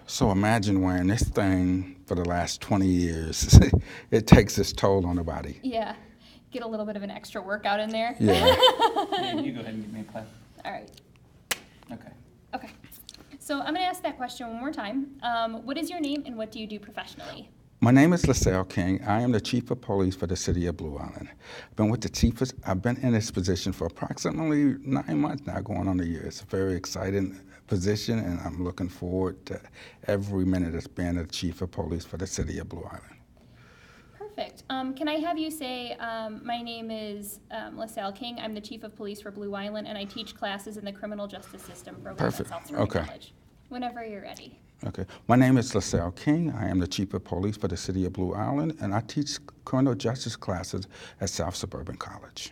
So imagine wearing this thing for the last 20 years. It takes its toll on the body. Yeah. Get a little bit of an extra workout in there. Yeah. Yeah, you go ahead and give me a clap. All right. Okay. Okay. So I'm going to ask that question one more time. What is your name and what do you do professionally? My name is LaSalle King. I am the Chief of Police for the City of Blue Island. I've been in this position for approximately 9 months now, going on a year. It's a very exciting position, and I'm looking forward to every minute of being the Chief of Police for the City of Blue Island. Perfect. Can I have you say, my name is LaSalle King. I'm the Chief of Police for Blue Island, and I teach classes in the Criminal Justice System program Perfect. at South Suburban Okay. College. Whenever you're ready. Okay. My name is LaSalle King. I am the Chief of Police for the City of Blue Island, and I teach criminal justice classes at South Suburban College.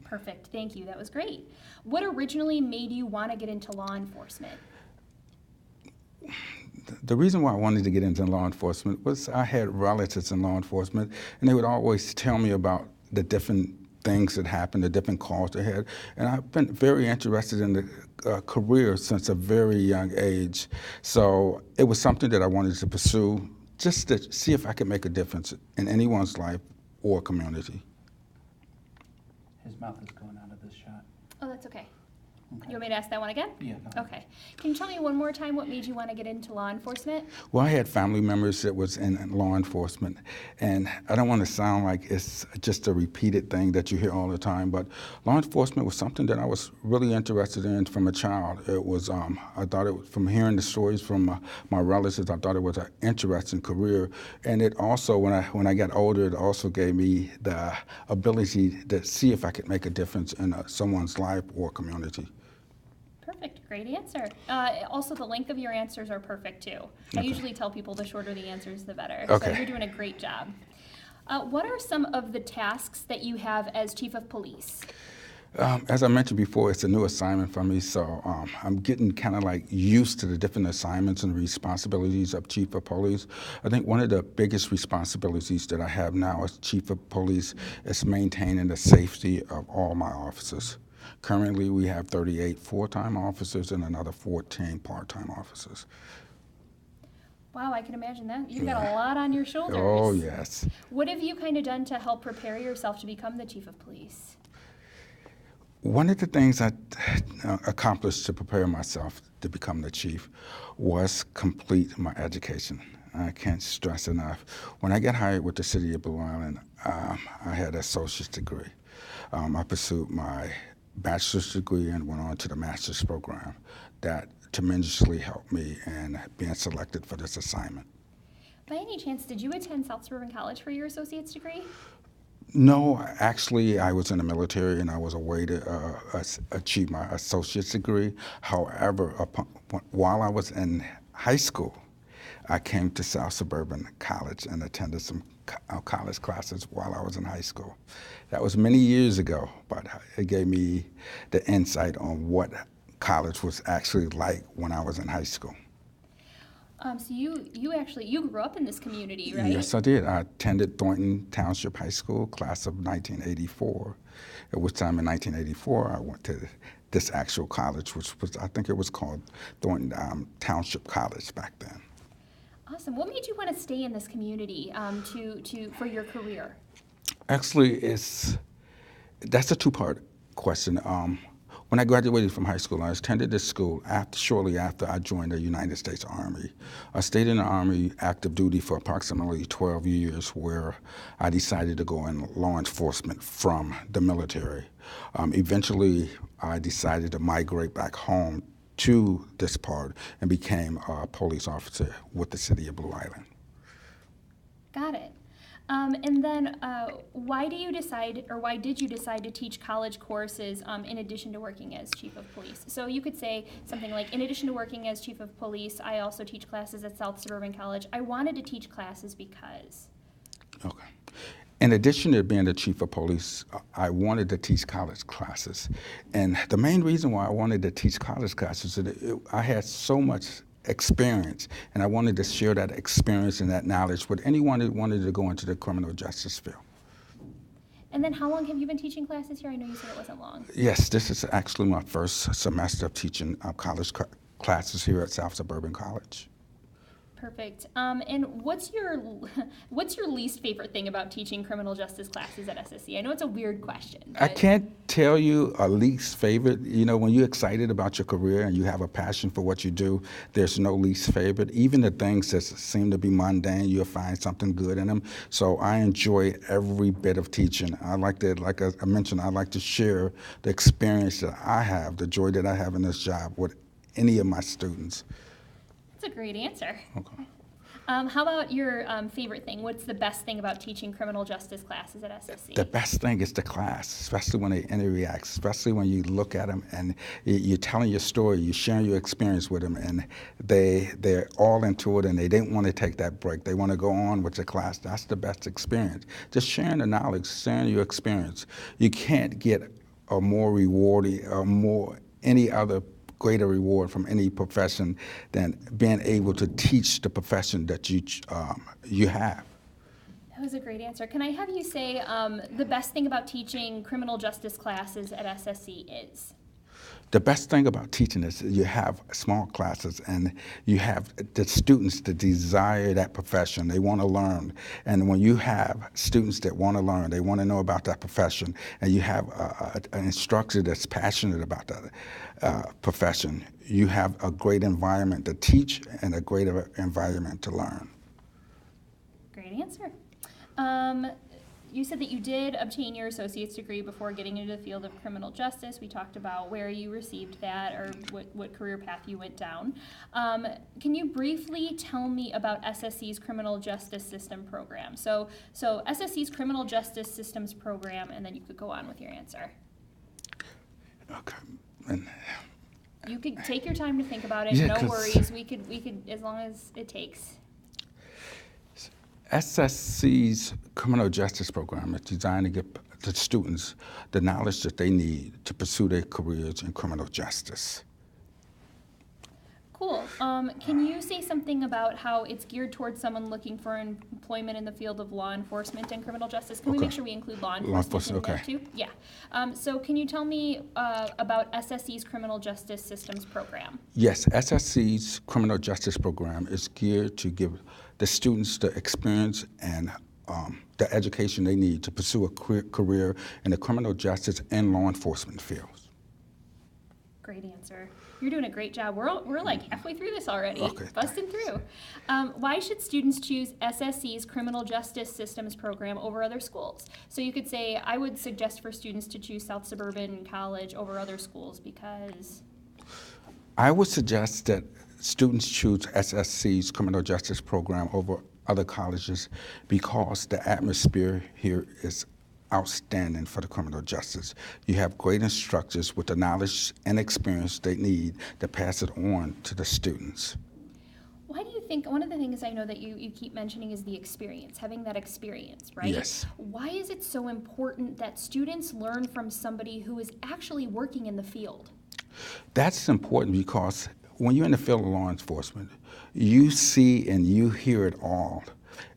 Perfect. Thank you. That was great. What originally made you want to get into law enforcement? The reason why I wanted to get into law enforcement was I had relatives in law enforcement, and they would always tell me about the different things that happened, the different calls they had, and I've been very interested in the career since a very young age. So it was something that I wanted to pursue, just to see if I could make a difference in anyone's life or community. His mouth is going out of this shot. Oh, that's okay. Okay. You want me to ask that one again? Yeah, go ahead. Okay. Can you tell me one more time what made you want to get into law enforcement? Well, I had family members that was in law enforcement, and I don't want to sound like it's just a repeated thing that you hear all the time, but law enforcement was something that I was really interested in from a child. It was, I thought it was, from hearing the stories from my relatives, I thought it was an interesting career, and it also, when I got older, it also gave me the ability to see if I could make a difference in someone's life or community. Perfect. Great answer. Also, the length of your answers are perfect, too. I Okay. usually tell people the shorter the answers, the better. Okay. So you're doing a great job. What are some of the tasks that you have as Chief of Police? As I mentioned before, it's a new assignment for me, so I'm getting kind of like used to the different assignments and responsibilities of Chief of Police. I think one of the biggest responsibilities that I have now as Chief of Police is maintaining the safety of all my officers. Currently, we have 38 full-time officers and another 14 part-time officers. Wow, I can imagine that. You've got a lot on your shoulders. Oh, yes. What have you kind of done to help prepare yourself to become the Chief of Police? One of the things I accomplished to prepare myself to become the chief was complete my education. I can't stress enough. When I got hired with the City of Blue Island, I had an associate's degree. I pursued my bachelor's degree and went on to the master's program. That tremendously helped me in being selected for this assignment. By any chance, did you attend South Suburban College for your associate's degree? No, actually, I was in the military and I was away to achieve my associate's degree. However, while I was in high school, I came to South Suburban College and attended some college classes while I was in high school. That was many years ago, but it gave me the insight on what college was actually like when I was in high school. So you grew up in this community, right? Yes, I did. I attended Thornton Township High School, class of 1984. At which time in 1984 I went to this actual college, which was, I think it was called Thornton Township College back then. Awesome. What made you want to stay in this community for your career? Actually, that's a two-part question. When I graduated from high school, I attended this school shortly after I joined the United States Army. I stayed in the Army active duty for approximately 12 years, where I decided to go in law enforcement from the military. Eventually, I decided to migrate back home to this part and became a police officer with the City of Blue Island. Got it. And then why did you decide to teach college courses in addition to working as Chief of Police? So you could say something like, in addition to working as Chief of Police, I also teach classes at South Suburban College. I wanted to teach classes because. Okay. In addition to being the Chief of Police, I wanted to teach college classes. And the main reason why I wanted to teach college classes is that I had so much experience, and I wanted to share that experience and that knowledge with anyone that wanted to go into the criminal justice field. And then how long have you been teaching classes here? I know you said it wasn't long. Yes, this is actually my first semester of teaching college classes here at South Suburban College. Perfect. And what's your least favorite thing about teaching criminal justice classes at SSC? I know it's a weird question. I But can't tell you a least favorite. You know, when you're excited about your career and you have a passion for what you do, there's no least favorite. Even the things that seem to be mundane, you'll find something good in them. So I enjoy every bit of teaching. I like to, like I mentioned, I like to share the experience that I have, the joy that I have in this job with any of my students. that's a great answer. Okay. How about your favorite thing? What's the best thing about teaching criminal justice classes at SSC? The best thing is the class, especially when they interact, especially when you look at them and you're telling your story, you're sharing your experience with them, and they're all into it and they didn't want to take that break. They want to go on with the class. That's the best experience. Just sharing the knowledge, sharing your experience. You can't get a more rewarding, or more any other greater reward from any profession than being able to teach the profession that you have. That was a great answer. Can I have you say the best thing about teaching criminal justice classes at SSC is? The best thing about teaching is you have small classes and you have the students that desire that profession. They want to learn. And when you have students that want to learn, they want to know about that profession, and you have an instructor that's passionate about that profession, you have a great environment to teach and a greater environment to learn. Great answer. You said that you did obtain your associate's degree before getting into the field of criminal justice. We talked about where you received that or what career path you went down. Can you briefly tell me about SSC's criminal justice system program? So SSC's criminal justice systems program, and then you could go on with your answer. Okay. And you could take your time to think about it. Yeah, no worries. We could as long as it takes. SSC's criminal justice program is designed to give the students the knowledge that they need to pursue their careers in criminal justice. Cool. Can you say something about how it's geared towards someone looking for employment in the field of law enforcement and criminal justice? Can we make sure we include law enforcement in that too? Yeah. So can you tell me about SSC's criminal justice systems program? Yes, SSC's criminal justice program is geared to give the students the experience and the education they need to pursue a career in the criminal justice and law enforcement fields. Great answer. You're doing a great job. We're like halfway through this already. Okay. Busting through. Why should students choose SSC's criminal justice systems program over other schools? So you could say, I would suggest for students to choose South Suburban College over other schools because... I would suggest that students choose SSC's criminal justice program over other colleges because the atmosphere here is outstanding for the criminal justice. You have great instructors with the knowledge and experience they need to pass it on to the students. Why do you think, one of the things I know that you keep mentioning is the experience, having that experience, right? Yes. Why is it so important that students learn from somebody who is actually working in the field? That's important because when you're in the field of law enforcement, you see and you hear it all.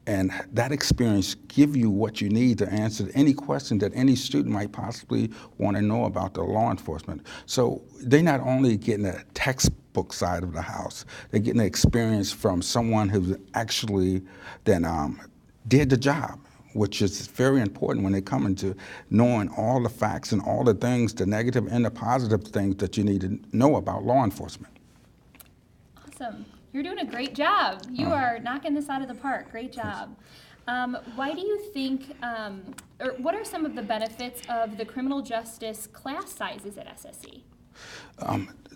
And that experience gives you what you need to answer any question that any student might possibly want to know about the law enforcement. So they're not only getting a textbook side of the house, they're getting the experience from someone who's actually then did the job, which is very important when they come into knowing all the facts and all the things, the negative and the positive things that you need to know about law enforcement. Awesome. You're doing a great job. You are knocking this out of the park. Great job. Why do you think, or what are some of the benefits of the criminal justice class sizes at SSC?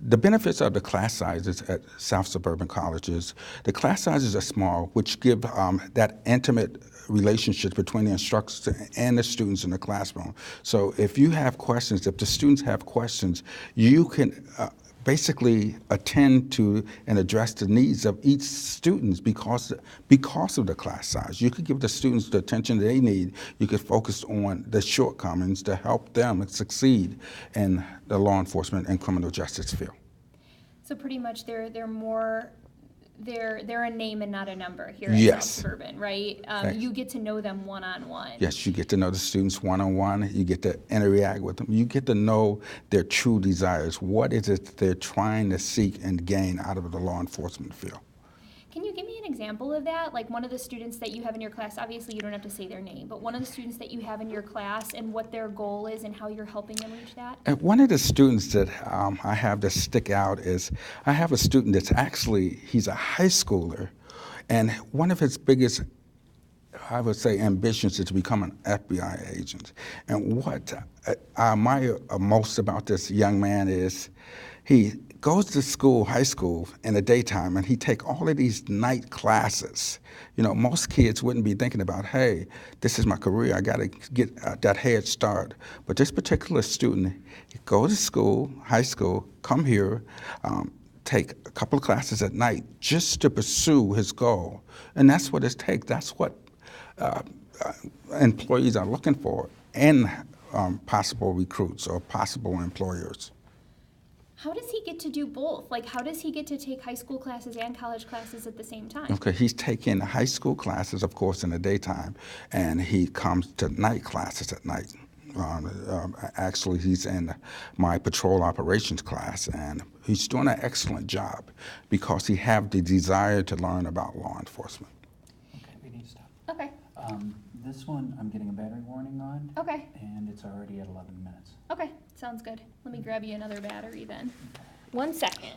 The benefits of the class sizes at South Suburban colleges, the class sizes are small, which give that intimate relationship between the instructors and the students in the classroom. So if you have questions, if the students have questions, you can basically attend to and address the needs of each student because of the class size. You could give the students the attention they need. You could focus on the shortcomings to help them succeed in the law enforcement and criminal justice field. So pretty much they're they're a name and not a number here at Yes. South Suburban, right? Right. You get to know them one-on-one. Yes, you get to know the students one-on-one. You get to interact with them. You get to know their true desires. What is it they're trying to seek and gain out of the law enforcement field? Can you give me an example of that? Like one of the students that you have in your class, obviously you don't have to say their name, but one of the students that you have in your class and what their goal is and how you're helping them reach that? And one of the students that I have that stick out is I have a student that's he's a high schooler, and one of his biggest, I would say, ambitions is to become an FBI agent. And what I admire most about this young man is he goes to school, high school, in the daytime, and he take all of these night classes. You know, most kids wouldn't be thinking about, hey, this is my career, I got to get that head start. But this particular student, he goes to school, high school, come here, take a couple of classes at night just to pursue his goal. And that's what it takes. That's what employees are looking for in possible recruits or possible employers. How does he get to do both? Like, how does he get to take high school classes and college classes at the same time? Okay, he's taking high school classes, of course, in the daytime, and he comes to night classes at night. Actually, he's in my patrol operations class, and he's doing an excellent job because he has the desire to learn about law enforcement. Okay, we need to stop. Okay, This one, I'm getting a battery warning on, okay, and it's already at 11 minutes. okay, sounds good. Let me grab you another battery then. 1 second.